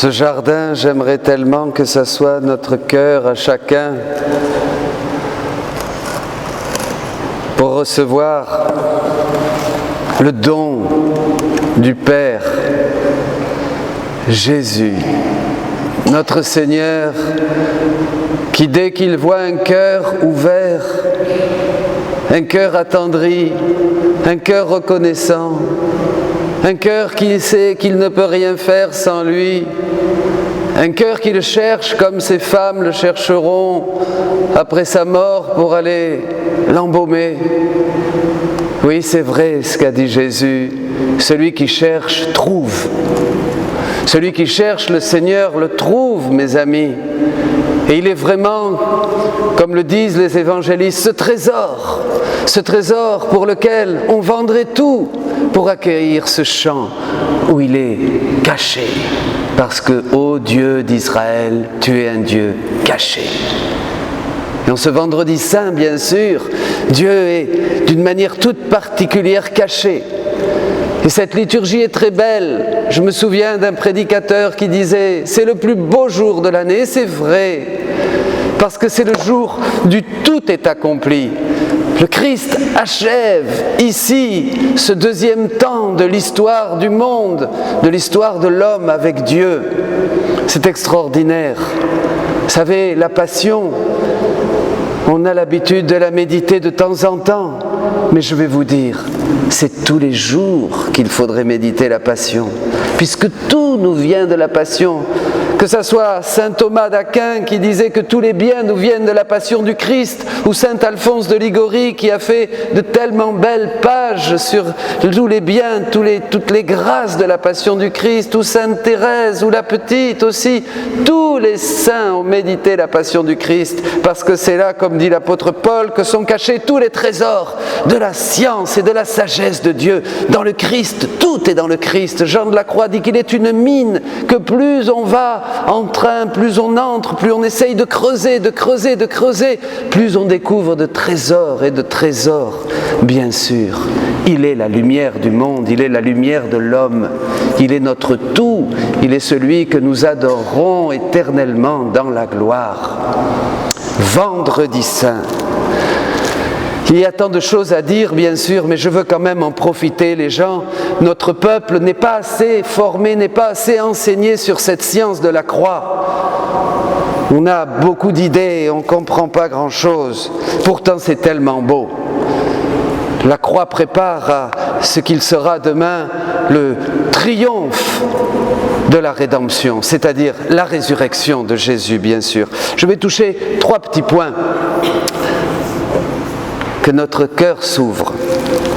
Ce jardin, j'aimerais tellement que ça soit notre cœur à chacun pour recevoir le don du Père, Jésus, notre Seigneur, qui dès qu'il voit un cœur ouvert, un cœur attendri, un cœur reconnaissant, un cœur qui sait qu'il ne peut rien faire sans lui, un cœur qui le cherche comme ces femmes le chercheront après sa mort pour aller l'embaumer. Oui, c'est vrai ce qu'a dit Jésus, celui qui cherche trouve. Celui qui cherche le Seigneur le trouve, mes amis. Et il est vraiment, comme le disent les évangélistes, ce trésor pour lequel on vendrait tout pour accueillir ce champ où il est caché. Parce que, ô Dieu d'Israël, tu es un Dieu caché. Et en ce vendredi saint, bien sûr, Dieu est d'une manière toute particulière caché. Et cette liturgie est très belle. Je me souviens d'un prédicateur qui disait « c'est le plus beau jour de l'année », et c'est vrai, parce que c'est le jour du tout est accompli. Le Christ achève ici ce deuxième temps de l'histoire du monde, de l'histoire de l'homme avec Dieu. C'est extraordinaire. Vous savez, la Passion, on a l'habitude de la méditer de temps en temps, mais je vais vous dire, c'est tous les jours qu'il faudrait méditer la Passion, puisque tout nous vient de la Passion. Que ce soit saint Thomas d'Aquin qui disait que tous les biens nous viennent de la Passion du Christ, ou saint Alphonse de Liguori qui a fait de tellement belles pages sur tous les biens, toutes les grâces de la Passion du Christ, ou sainte Thérèse, ou la petite aussi, tous les saints ont médité la Passion du Christ, parce que c'est là, comme dit l'apôtre Paul, que sont cachés tous les trésors de la science et de la sagesse de Dieu. Dans le Christ, tout est dans le Christ. Jean de la Croix dit qu'il est une mine, que plus on va en train, plus on entre, plus on essaye de creuser, plus on découvre de trésors et de trésors. Bien sûr, il est la lumière du monde, il est la lumière de l'homme, il est notre tout, il est celui que nous adorerons éternellement dans la gloire. Vendredi saint. Il y a tant de choses à dire, bien sûr, mais je veux quand même en profiter. Les gens, notre peuple n'est pas assez formé, n'est pas assez enseigné sur cette science de la croix. On a beaucoup d'idées et on ne comprend pas grand-chose. Pourtant, c'est tellement beau. La croix prépare à ce qu'il sera demain le triomphe de la rédemption, c'est-à-dire la résurrection de Jésus, bien sûr. Je vais toucher 3 petits points. Que notre cœur s'ouvre,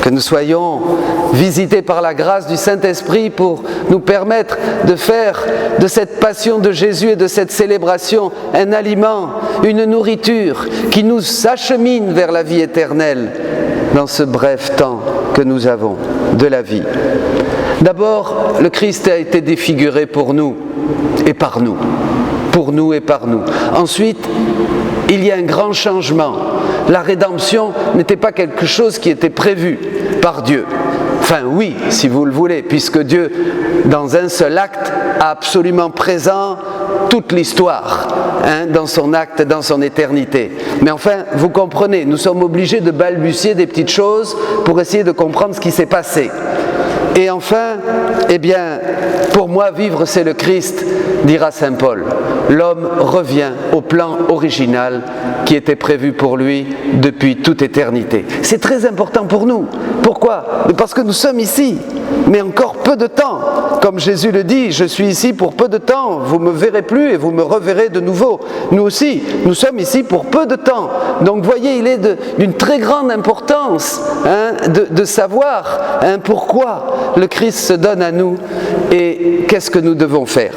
que nous soyons visités par la grâce du Saint-Esprit pour nous permettre de faire de cette passion de Jésus et de cette célébration un aliment, une nourriture qui nous achemine vers la vie éternelle dans ce bref temps que nous avons de la vie. D'abord, le Christ a été défiguré pour nous et par nous. Pour nous et par nous. Ensuite, il y a un grand changement. La rédemption n'était pas quelque chose qui était prévu par Dieu. Enfin oui, si vous le voulez, puisque Dieu, dans un seul acte, a absolument présent toute l'histoire, dans son acte, dans son éternité. Mais enfin, vous comprenez, nous sommes obligés de balbutier des petites choses pour essayer de comprendre ce qui s'est passé. Et enfin, eh bien, pour moi, vivre c'est le Christ, dira saint Paul. L'homme revient au plan original qui était prévu pour lui depuis toute éternité. C'est très important pour nous. Pourquoi ? Parce que nous sommes ici, mais encore peu de temps. Comme Jésus le dit, je suis ici pour peu de temps, vous ne me verrez plus et vous me reverrez de nouveau. Nous aussi, nous sommes ici pour peu de temps. Donc voyez, il est d'une très grande importance de savoir pourquoi le Christ se donne à nous et qu'est-ce que nous devons faire.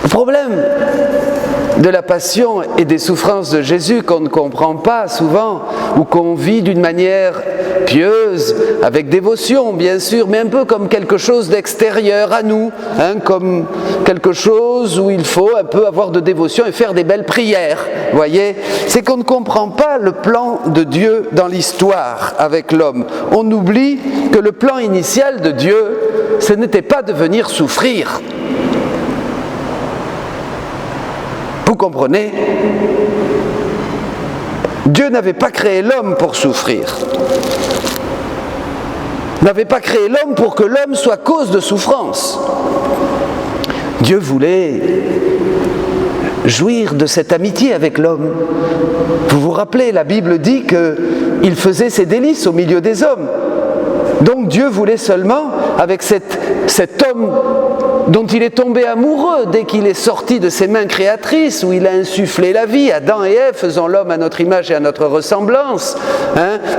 Le problème, de la passion et des souffrances de Jésus qu'on ne comprend pas souvent, ou qu'on vit d'une manière pieuse, avec dévotion bien sûr, mais un peu comme quelque chose d'extérieur à nous, comme quelque chose où il faut un peu avoir de dévotion et faire des belles prières, voyez. C'est qu'on ne comprend pas le plan de Dieu dans l'histoire avec l'homme. On oublie que le plan initial de Dieu, ce n'était pas de venir souffrir. Vous comprenez ? Dieu n'avait pas créé l'homme pour souffrir. N'avait pas créé l'homme pour que l'homme soit cause de souffrance. Dieu voulait jouir de cette amitié avec l'homme. Vous vous rappelez, la Bible dit qu'il faisait ses délices au milieu des hommes. Donc Dieu voulait seulement, avec cet homme dont il est tombé amoureux dès qu'il est sorti de ses mains créatrices, où il a insufflé la vie, Adam et Ève, faisant l'homme à notre image et à notre ressemblance,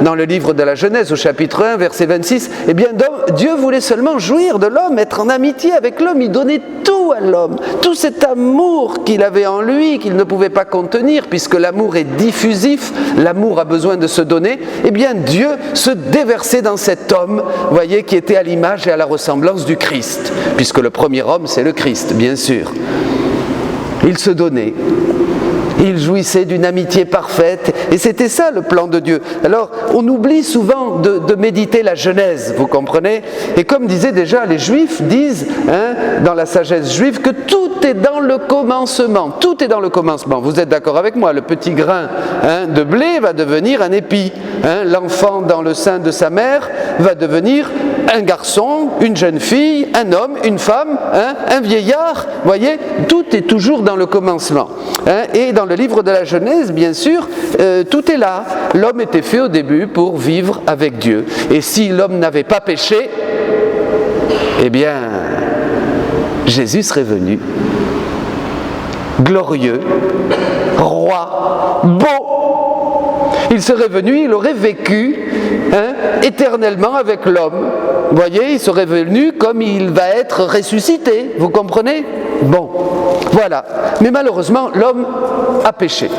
dans le livre de la Genèse au chapitre 1, verset 26, eh bien Dieu voulait seulement jouir de l'homme, être en amitié avec l'homme, il donnait tout à l'homme, tout cet amour qu'il avait en lui, qu'il ne pouvait pas contenir, puisque l'amour est diffusif, l'amour a besoin de se donner, eh bien Dieu se déversait dans cet homme, voyez, qui était à l'image et à la ressemblance du Christ, puisque le premier homme, c'est le Christ, bien sûr. Il se donnait. Il jouissait d'une amitié parfaite, et c'était ça le plan de Dieu. Alors, on oublie souvent de méditer la Genèse, vous comprenez ? Et comme disaient déjà les Juifs, disent, dans la sagesse juive, que tout est dans le commencement. Tout est dans le commencement. Vous êtes d'accord avec moi ? Le petit grain de blé va devenir un épi. L'enfant dans le sein de sa mère va devenir un garçon, une jeune fille, un homme, une femme, un vieillard. Vous voyez, tout est toujours dans le commencement. Et dans le livre de la Genèse, bien sûr, tout est là. L'homme était fait au début pour vivre avec Dieu. Et si l'homme n'avait pas péché, eh bien, Jésus serait venu, glorieux, roi, beau. Il serait venu, il aurait vécu éternellement avec l'homme. Vous voyez, il serait venu comme il va être ressuscité. Vous comprenez ? Bon, voilà. Mais malheureusement, l'homme a péché.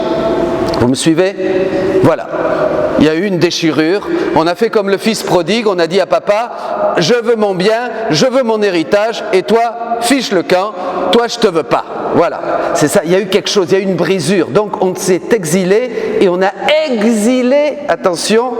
Vous me suivez ? Voilà. Il y a eu une déchirure. On a fait comme le fils prodigue. On a dit à papa, je veux mon bien, je veux mon héritage, et toi, fiche le camp, toi, je te veux pas. Voilà. C'est ça. Il y a eu quelque chose, il y a eu une brisure. Donc, on s'est exilé et on a exilé, attention,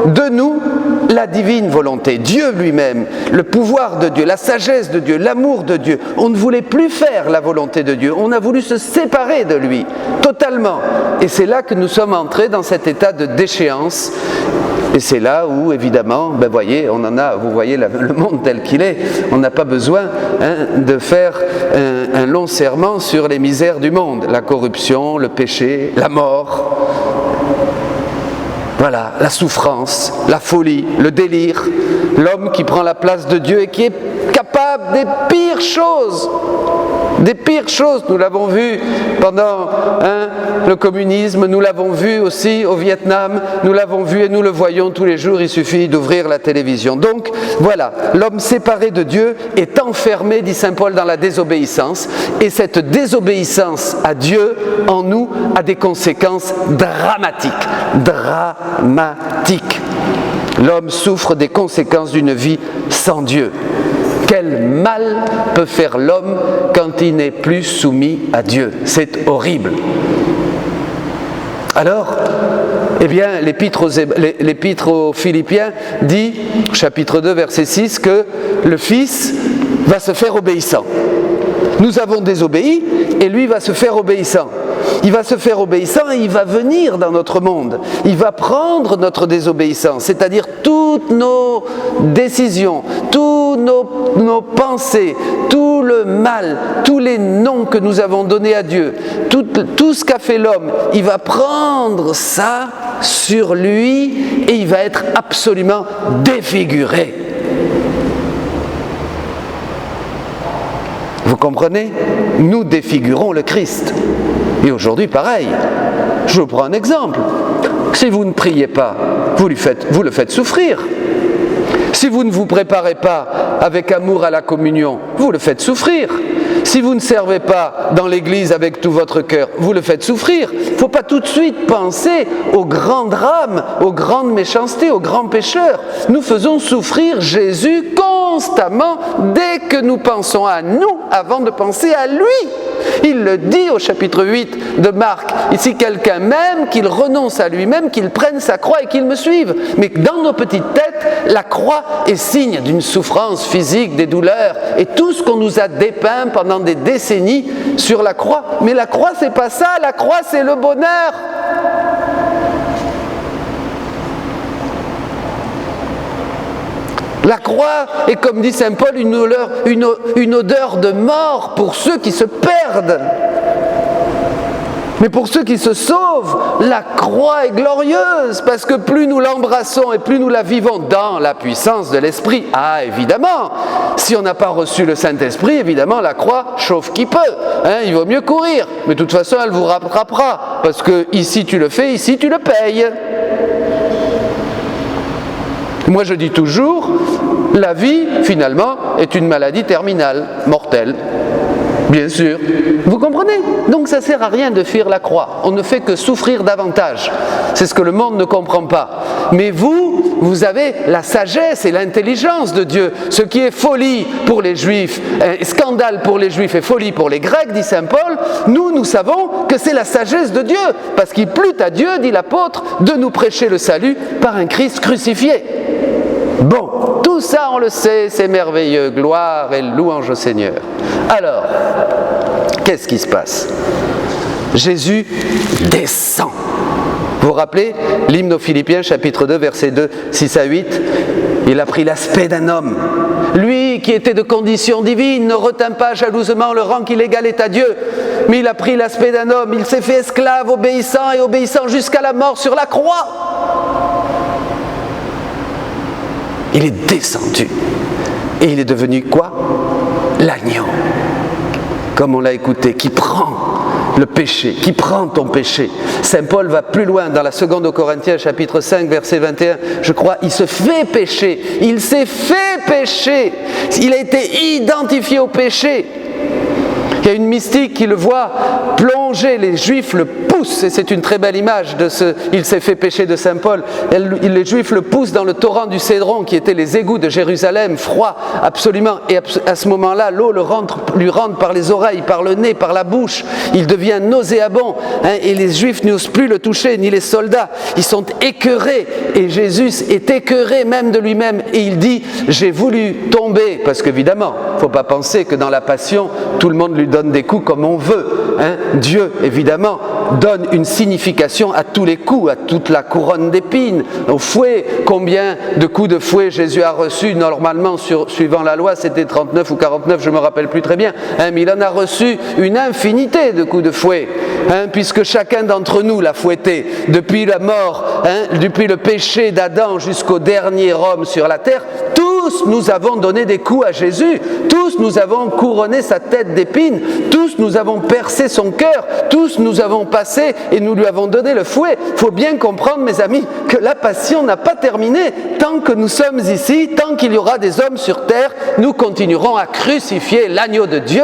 de nous, la divine volonté, Dieu lui-même, le pouvoir de Dieu, la sagesse de Dieu, l'amour de Dieu. On ne voulait plus faire la volonté de Dieu, on a voulu se séparer de lui, totalement. Et c'est là que nous sommes entrés dans cet état de déchéance. Et c'est là où, évidemment, vous voyez le monde tel qu'il est, on n'a pas besoin de faire un long serment sur les misères du monde, la corruption, le péché, la mort. Voilà, la souffrance, la folie, le délire, l'homme qui prend la place de Dieu et qui est capable des pires choses. Des pires choses, nous l'avons vu pendant le communisme, nous l'avons vu aussi au Vietnam, nous l'avons vu et nous le voyons tous les jours, il suffit d'ouvrir la télévision. Donc voilà, l'homme séparé de Dieu est enfermé, dit saint Paul, dans la désobéissance, et cette désobéissance à Dieu, en nous, a des conséquences dramatiques. Dramatiques. L'homme souffre des conséquences d'une vie sans Dieu. Quel mal peut faire l'homme quand il n'est plus soumis à Dieu ? C'est horrible. Alors, eh bien, l'épître aux Philippiens dit, chapitre 2, verset 6, que le Fils va se faire obéissant. Nous avons désobéi et lui va se faire obéissant. Il va se faire obéissant et il va venir dans notre monde. Il va prendre notre désobéissance, c'est-à-dire toutes nos décisions, tous nos pensées, tout le mal, tous les noms que nous avons donnés à Dieu, tout ce qu'a fait l'homme. Il va prendre ça sur lui et il va être absolument défiguré. Vous comprenez ? Nous défigurons le Christ. Et aujourd'hui, pareil. Je vous prends un exemple. Si vous ne priez pas, vous le faites souffrir. Si vous ne vous préparez pas avec amour à la communion, vous le faites souffrir. Si vous ne servez pas dans l'Église avec tout votre cœur, vous le faites souffrir. Il ne faut pas tout de suite penser aux grands drames, aux grandes méchancetés, aux grands pécheurs. Nous faisons souffrir Jésus constamment dès que nous pensons à nous avant de penser à lui. Il le dit au chapitre 8 de Marc. Si quelqu'un m'aime, qu'il renonce à lui-même, qu'il prenne sa croix et qu'il me suive. Mais dans nos petites têtes, la croix est signe d'une souffrance physique, des douleurs et tout ce qu'on nous a dépeint pendant des décennies sur la croix. Mais la croix, c'est pas ça. La croix, c'est le bonheur. La croix est, comme dit saint Paul, une odeur de mort pour ceux qui se perdent. Mais pour ceux qui se sauvent, la croix est glorieuse, parce que plus nous l'embrassons et plus nous la vivons dans la puissance de l'Esprit. Ah, évidemment, si on n'a pas reçu le Saint-Esprit, évidemment, la croix chauffe qui peut. Il vaut mieux courir, mais de toute façon, elle vous rattrapera, parce que ici tu le fais, ici tu le payes. Moi, je dis toujours, la vie, finalement, est une maladie terminale, mortelle. Bien sûr. Vous comprenez? Donc ça ne sert à rien de fuir la croix. On ne fait que souffrir davantage. C'est ce que le monde ne comprend pas. Mais vous avez la sagesse et l'intelligence de Dieu. Ce qui est folie pour les Juifs, scandale pour les Juifs et folie pour les Grecs, dit saint Paul, nous savons que c'est la sagesse de Dieu. Parce qu'il plut à Dieu, dit l'apôtre, de nous prêcher le salut par un Christ crucifié. Bon, tout ça on le sait, c'est merveilleux, gloire et louange au Seigneur. Alors, qu'est-ce qui se passe? Jésus descend. Vous vous rappelez l'hymne aux Philippiens, chapitre 2, versets 2, 6 à 8? Il a pris l'aspect d'un homme. Lui qui était de condition divine ne retint pas jalousement le rang qu'il égalait à Dieu, mais il a pris l'aspect d'un homme. Il s'est fait esclave, obéissant jusqu'à la mort sur la croix. Il est descendu. Et il est devenu quoi? L'agneau. Comme on l'a écouté, qui prend le péché, qui prend ton péché. Saint Paul va plus loin dans la seconde aux Corinthiens, chapitre 5, verset 21, je crois, il se fait pécher. Il s'est fait pécher. Il a été identifié au péché. Il y a une mystique qui le voit plonger, les Juifs le poussent, et c'est une très belle image de ce « il s'est fait pécher » de saint Paul. Les Juifs le poussent dans le torrent du Cédron, qui était les égouts de Jérusalem, froid absolument, et à ce moment-là, l'eau lui rentre par les oreilles, par le nez, par la bouche, il devient nauséabond, et les Juifs n'osent plus le toucher, ni les soldats, ils sont écœurés, et Jésus est écœuré même de lui-même, et il dit « j'ai voulu tomber », parce qu'évidemment, il ne faut pas penser que dans la Passion, tout le monde lui donne des coups comme on veut. Dieu, évidemment, donne une signification à tous les coups, à toute la couronne d'épines, au fouet. Combien de coups de fouet Jésus a reçu? Normalement, suivant la loi, c'était 39 ou 49, je ne me rappelle plus très bien. Mais il en a reçu une infinité de coups de fouet, puisque chacun d'entre nous l'a fouetté. Depuis la mort, depuis le péché d'Adam jusqu'au dernier homme sur la terre, tous nous avons donné des coups à Jésus, tous nous avons couronné sa tête d'épines, tous nous avons percé son cœur, tous nous avons passé et nous lui avons donné le fouet. Il faut bien comprendre, mes amis, que la passion n'a pas terminé. Tant que nous sommes ici, tant qu'il y aura des hommes sur terre, nous continuerons à crucifier l'agneau de Dieu.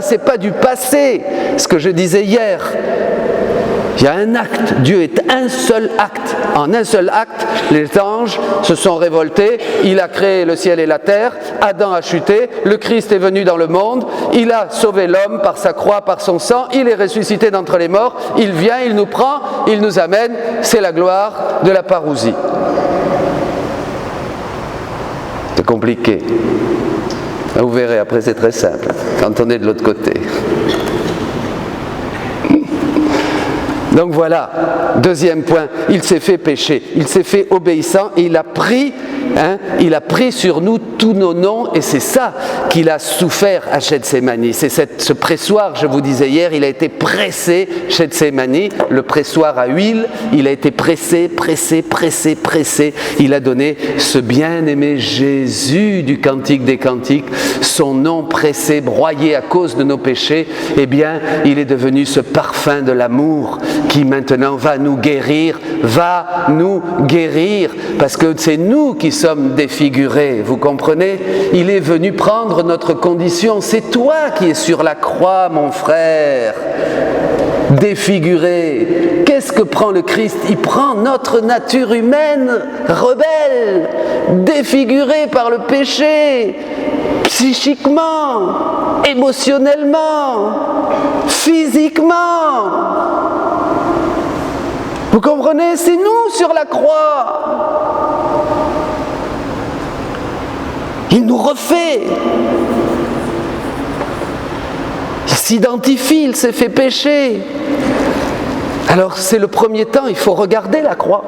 C'est pas du passé, ce que je disais hier. Il y a un acte, Dieu est un seul acte. En un seul acte, les anges se sont révoltés, il a créé le ciel et la terre, Adam a chuté, le Christ est venu dans le monde, il a sauvé l'homme par sa croix, par son sang, il est ressuscité d'entre les morts, il vient, il nous prend, il nous amène, c'est la gloire de la parousie. C'est compliqué. Vous verrez, après c'est très simple, quand on est de l'autre côté. Donc voilà, deuxième point, il s'est fait pécher, il s'est fait obéissant et il a pris sur nous tous nos noms et c'est ça qu'il a souffert à Gethsémani. C'est ce pressoir, je vous disais hier, il a été pressé, Gethsémani, le pressoir à huile, il a été pressé, il a donné ce bien-aimé Jésus du Cantique des Cantiques, son nom pressé, broyé à cause de nos péchés, eh bien, il est devenu ce parfum de l'amour qui maintenant va nous guérir, parce que c'est nous qui sommes défigurés, vous comprenez? Il est venu prendre notre condition. C'est toi qui es sur la croix, mon frère, défiguré. Qu'est-ce que prend le Christ? Il prend notre nature humaine rebelle, défigurée par le péché, psychiquement, émotionnellement, physiquement. Vous comprenez? C'est nous sur la croix. Il nous refait. Il s'identifie, il s'est fait pécher. Alors c'est le premier temps, il faut regarder la croix.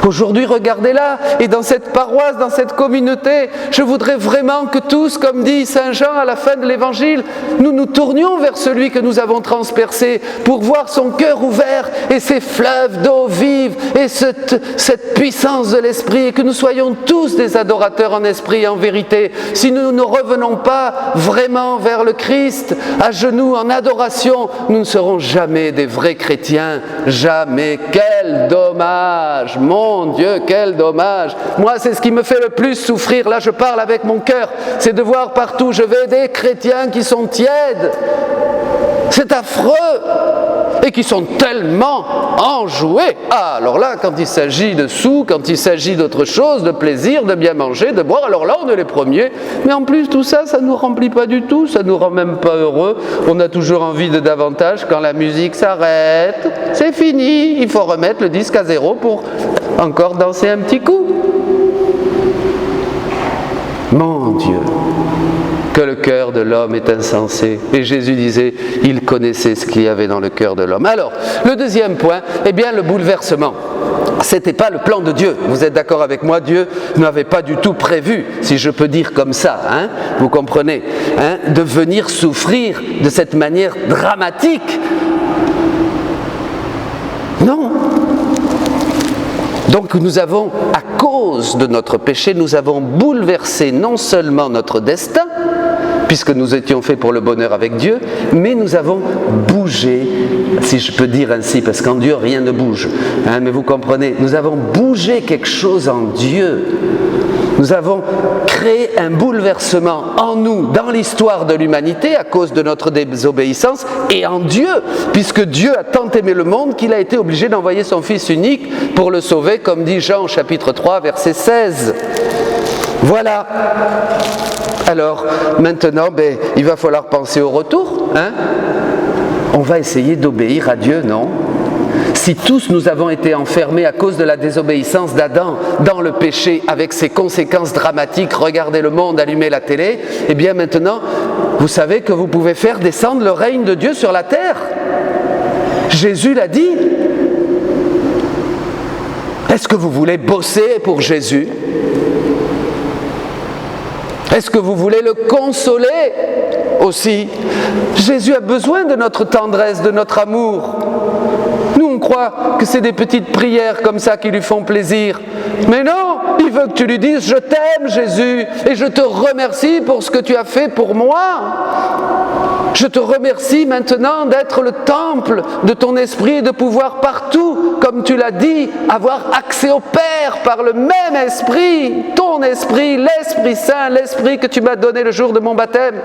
Aujourd'hui, regardez-la, et dans cette paroisse, dans cette communauté, je voudrais vraiment que tous, comme dit Saint Jean à la fin de l'Évangile, nous nous tournions vers celui que nous avons transpercé pour voir son cœur ouvert et ses fleuves d'eau vive et cette puissance de l'Esprit, et que nous soyons tous des adorateurs en esprit et en vérité. Si nous ne revenons pas vraiment vers le Christ, à genoux, en adoration, nous ne serons jamais des vrais chrétiens, jamais. Quel dommage! Mon Dieu, quel dommage! Moi, c'est ce qui me fait le plus souffrir. Là, je parle avec mon cœur. C'est de voir partout, je vais, des chrétiens qui sont tièdes. C'est affreux. Et qui sont tellement enjoués. Ah, alors là, quand il s'agit de sous, quand il s'agit d'autre chose, de plaisir, de bien manger, de boire, alors là, on est les premiers. Mais en plus, tout ça, ça ne nous remplit pas du tout. Ça ne nous rend même pas heureux. On a toujours envie de davantage. Quand la musique s'arrête, c'est fini. Il faut remettre le disque à zéro pour encore danser un petit coup. Mon Dieu, que le cœur de l'homme est insensé. Et Jésus disait, il connaissait ce qu'il y avait dans le cœur de l'homme. Alors, le deuxième point, eh bien le bouleversement. C'était pas le plan de Dieu. Vous êtes d'accord avec moi? Dieu n'avait pas du tout prévu, si je peux dire comme ça, hein, vous comprenez, hein, de venir souffrir de cette manière dramatique. Non. Donc nous avons, à cause de notre péché, nous avons bouleversé non seulement notre destin, puisque nous étions faits pour le bonheur avec Dieu, mais nous avons bougé, si je peux dire ainsi, parce qu'en Dieu rien ne bouge, hein, mais vous comprenez, nous avons bougé quelque chose en Dieu. Nous avons créé un bouleversement en nous, dans l'histoire de l'humanité, à cause de notre désobéissance, et en Dieu, puisque Dieu a tant aimé le monde qu'il a été obligé d'envoyer son Fils unique pour le sauver, comme dit Jean au chapitre 3, verset 16. Voilà. Alors, maintenant, il va falloir penser au retour, hein? On va essayer d'obéir à Dieu, non? Si tous nous avons été enfermés à cause de la désobéissance d'Adam dans le péché avec ses conséquences dramatiques, regardez le monde, allumez la télé, eh bien maintenant, vous savez que vous pouvez faire descendre le règne de Dieu sur la terre. Jésus l'a dit. Est-ce que vous voulez bosser pour Jésus? Est-ce que vous voulez le consoler aussi? Jésus a besoin de notre tendresse, de notre amour. Nous, on croit que c'est des petites prières comme ça qui lui font plaisir. Mais non, il veut que tu lui dises « Je t'aime, Jésus, et je te remercie pour ce que tu as fait pour moi. Je te remercie maintenant d'être le temple de ton esprit et de pouvoir partout, comme tu l'as dit, avoir accès au Père par le même esprit, ton esprit, l'Esprit Saint, l'esprit que tu m'as donné le jour de mon baptême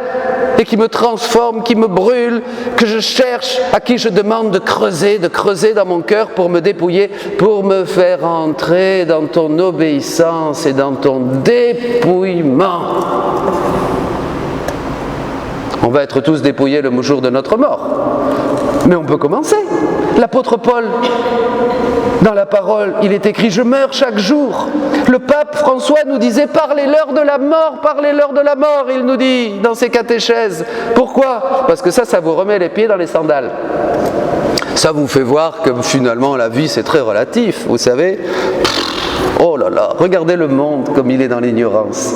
et qui me transforme, qui me brûle, que je cherche, à qui je demande de creuser dans mon cœur pour me dépouiller, pour me faire entrer dans ton obéissance et dans ton dépouillement. On va être tous dépouillés le jour de notre mort. Mais on peut commencer. L'apôtre Paul, dans la parole, il est écrit « Je meurs chaque jour ». Le pape François nous disait « Parlez-leur de la mort, parlez-leur de la mort », il nous dit dans ses catéchèses. Pourquoi? Parce que ça vous remet les pieds dans les sandales. Ça vous fait voir que finalement la vie c'est très relatif, vous savez. Oh là là, regardez le monde comme il est dans l'ignorance.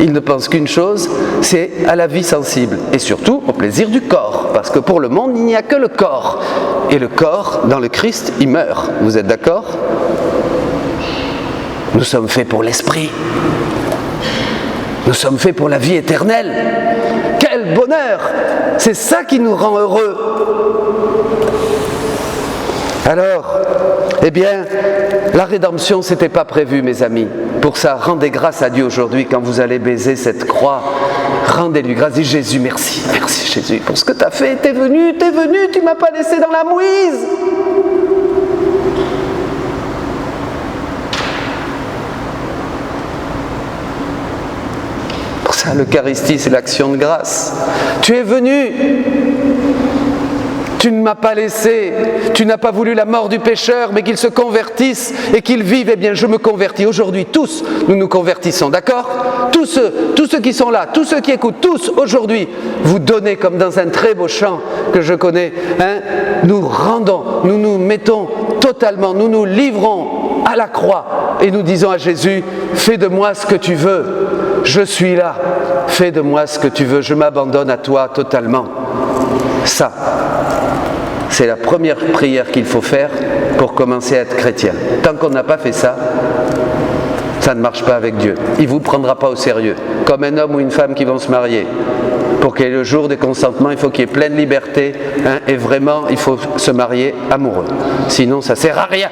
Il ne pense qu'une chose, c'est à la vie sensible et surtout au plaisir du corps. Parce que pour le monde, il n'y a que le corps. Et le corps, dans le Christ, il meurt. Vous êtes d'accord? Nous sommes faits pour l'esprit. Nous sommes faits pour la vie éternelle. Quel bonheur! C'est ça qui nous rend heureux. Alors, eh bien, la rédemption, ce n'était pas prévu, mes amis. Pour ça, rendez grâce à Dieu aujourd'hui quand vous allez baiser cette croix. Rendez-lui grâce. Dis Jésus, merci. Merci Jésus pour ce que tu as fait. T'es venu, tu ne m'as pas laissé dans la mouise. Pour ça, l'Eucharistie, c'est l'action de grâce. Tu es venu. Tu ne m'as pas laissé, tu n'as pas voulu la mort du pécheur, mais qu'il se convertisse et qu'il vive. Eh bien, je me convertis. Aujourd'hui, tous, nous nous convertissons, d'accord ? Tous ceux qui sont là, tous ceux qui écoutent, tous, aujourd'hui, vous donnez comme dans un très beau chant que je connais, nous rendons, nous nous mettons totalement, nous nous livrons à la croix et nous disons à Jésus, fais de moi ce que tu veux, je suis là, fais de moi ce que tu veux, je m'abandonne à toi totalement. Ça, c'est la première prière qu'il faut faire pour commencer à être chrétien. Tant qu'on n'a pas fait ça, ça ne marche pas avec Dieu. Il ne vous prendra pas au sérieux. Comme un homme ou une femme qui vont se marier. Pour qu'il y ait le jour des consentements, il faut qu'il y ait pleine liberté. Et vraiment, il faut se marier amoureux. Sinon, ça ne sert à rien.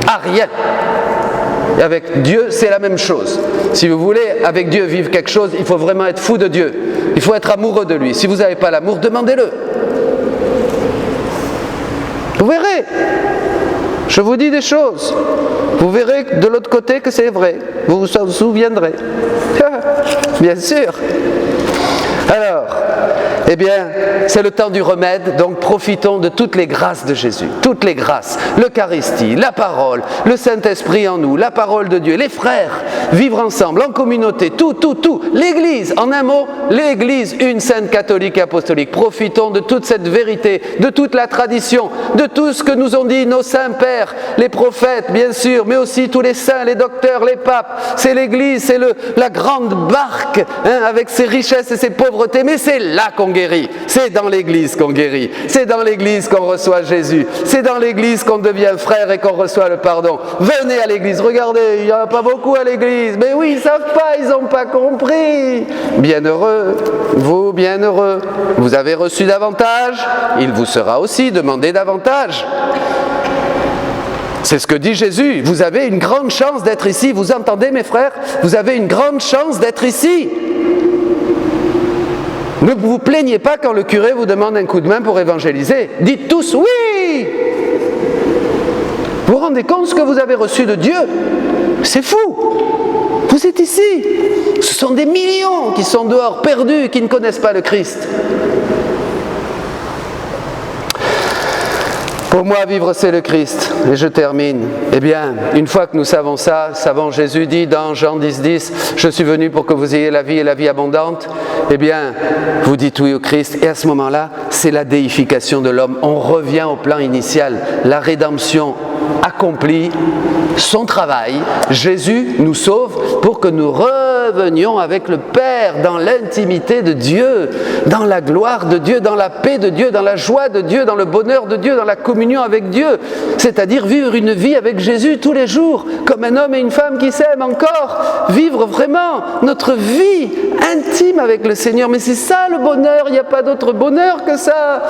À rien. Et avec Dieu, c'est la même chose. Si vous voulez, avec Dieu, vivre quelque chose, il faut vraiment être fou de Dieu. Il faut être amoureux de lui. Si vous n'avez pas l'amour, demandez-le. Vous verrez. Je vous dis des choses. Vous verrez de l'autre côté que c'est vrai. Vous vous souviendrez. Bien sûr. Alors, eh bien, c'est le temps du remède, donc profitons de toutes les grâces de Jésus, toutes les grâces, l'Eucharistie, la parole, le Saint-Esprit en nous, la parole de Dieu, les frères, vivre ensemble, en communauté, tout, l'Église, en un mot, l'Église, une sainte catholique et apostolique. Profitons de toute cette vérité, de toute la tradition, de tout ce que nous ont dit nos saints pères, les prophètes, bien sûr, mais aussi tous les saints, les docteurs, les papes. C'est l'Église, c'est la grande barque, avec ses richesses et ses pauvretés, mais c'est là qu'on guérit. C'est dans l'Église qu'on guérit. C'est dans l'Église qu'on reçoit Jésus. C'est dans l'Église qu'on devient frère et qu'on reçoit le pardon. Venez à l'Église. Regardez, il n'y en a pas beaucoup à l'Église. Mais oui, ils ne savent pas, ils n'ont pas compris. Bienheureux, vous, bienheureux. Vous avez reçu davantage, il vous sera aussi demandé davantage. C'est ce que dit Jésus. Vous avez une grande chance d'être ici. Vous entendez, mes frères ? Vous avez une grande chance d'être ici. Ne vous plaignez pas quand le curé vous demande un coup de main pour évangéliser. Dites tous oui. Vous vous rendez compte ce que vous avez reçu de Dieu ? C'est fou. Vous êtes ici. Ce sont des millions qui sont dehors, perdus, qui ne connaissent pas le Christ. Pour moi, vivre, c'est le Christ. Et je termine. Eh bien, une fois que nous savons ça, Jésus dit dans Jean 10, je suis venu pour que vous ayez la vie et la vie abondante. Eh bien, vous dites oui au Christ. Et à ce moment-là, c'est la déification de l'homme. On revient au plan initial. La rédemption accomplie son travail. Jésus nous sauve pour que nous revenions avec le Père dans l'intimité de Dieu, dans la gloire de Dieu, dans la paix de Dieu, dans la joie de Dieu, dans le bonheur de Dieu, dans la communion avec Dieu. C'est-à-dire vivre une vie avec Jésus tous les jours, comme un homme et une femme qui s'aiment encore. Vivre vraiment notre vie intime avec le Seigneur. Mais c'est ça le bonheur, il n'y a pas d'autre bonheur que ça.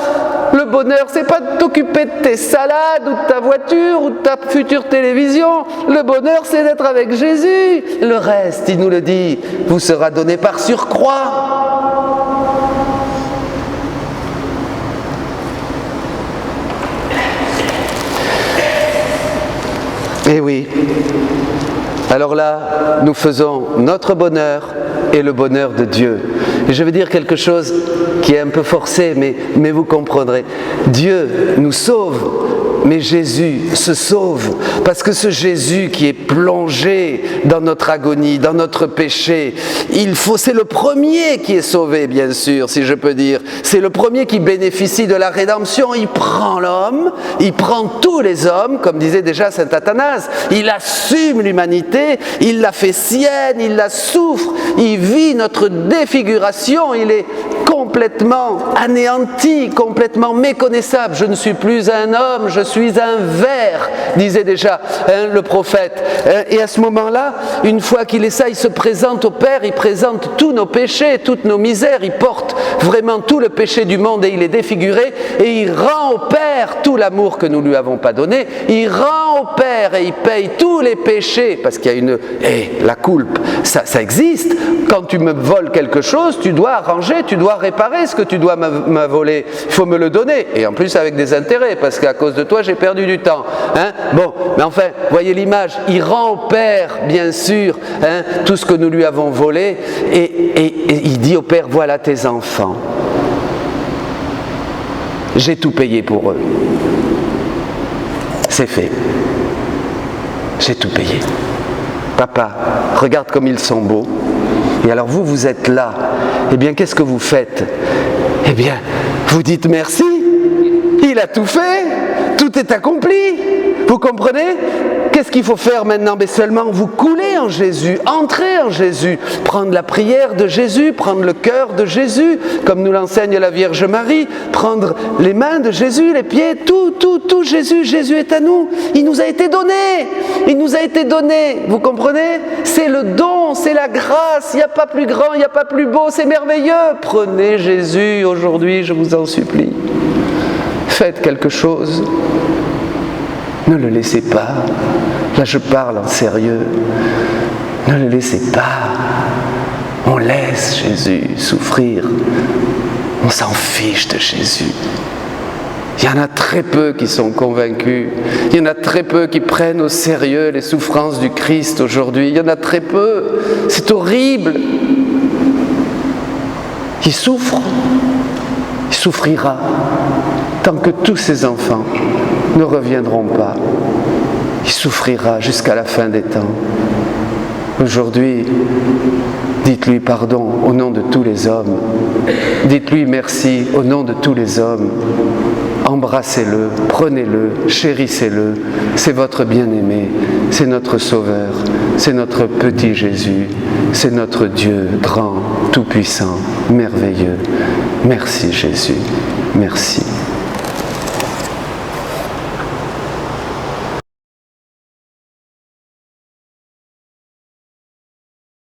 Le bonheur, c'est pas de t'occuper de tes salades ou de ta voiture ou de ta future télévision. Le bonheur, c'est d'être avec Jésus. Le reste, il nous le dit, vous sera donné par surcroît. Eh oui. Alors là, nous faisons notre bonheur et le bonheur de Dieu. Et je vais dire quelque chose qui est un peu forcé, mais vous comprendrez. Dieu nous sauve, mais Jésus se sauve. Parce que ce Jésus qui est plongé dans notre agonie, dans notre péché, c'est le premier qui est sauvé, bien sûr, si je peux dire. C'est le premier qui bénéficie de la rédemption. Il prend l'homme, il prend tous les hommes, comme disait déjà saint Athanase. Il assume l'humanité, il la fait sienne, il la souffre, il vit notre défiguration, il est complètement anéanti, complètement méconnaissable. Je ne suis plus un homme, je suis un ver, disait déjà le prophète. Et à ce moment-là, une fois qu'il est ça, il se présente au Père, il présente tous nos péchés, toutes nos misères, il porte vraiment tout le péché du monde et il est défiguré et il rend au Père tout l'amour que nous ne lui avons pas donné. Il rend au Père et il paye tous les péchés parce qu'il y a une... la culpe, ça existe. Quand tu me voles quelque chose, tu dois arranger, tu dois réparer ce que tu dois me voler. Il faut me le donner. Et en plus avec des intérêts parce qu'à cause de toi, j'ai perdu du temps. Bon, mais enfin, voyez l'image. Il rend au Père, bien sûr, tout ce que nous lui avons volé et il dit au Père, voilà tes enfants. J'ai tout payé pour eux. C'est fait. J'ai tout payé. Papa, regarde comme ils sont beaux. Et alors vous êtes là. Eh bien, qu'est-ce que vous faites? Eh bien, vous dites merci. Il a tout fait. Tout est accompli. Vous comprenez? Qu'est-ce qu'il faut faire maintenant? Mais seulement vous couler en Jésus, entrer en Jésus, prendre la prière de Jésus, prendre le cœur de Jésus, comme nous l'enseigne la Vierge Marie, prendre les mains de Jésus, les pieds, tout Jésus. Jésus est à nous. Il nous a été donné. Il nous a été donné. Vous comprenez? C'est le don, c'est la grâce. Il n'y a pas plus grand, il n'y a pas plus beau, c'est merveilleux. Prenez Jésus aujourd'hui, je vous en supplie. Faites quelque chose. Ne le laissez pas. Là, je parle en sérieux. Ne le laissez pas. On laisse Jésus souffrir. On s'en fiche de Jésus. Il y en a très peu qui sont convaincus. Il y en a très peu qui prennent au sérieux les souffrances du Christ aujourd'hui. Il y en a très peu. C'est horrible. Il souffre. Il souffrira tant que tous ses enfants ne reviendront pas. Il souffrira jusqu'à la fin des temps. Aujourd'hui, dites-lui pardon au nom de tous les hommes. Dites-lui merci au nom de tous les hommes. Embrassez-le, prenez-le, chérissez-le. C'est votre bien-aimé, c'est notre Sauveur, c'est notre petit Jésus, c'est notre Dieu grand, tout-puissant, merveilleux. Merci Jésus, merci.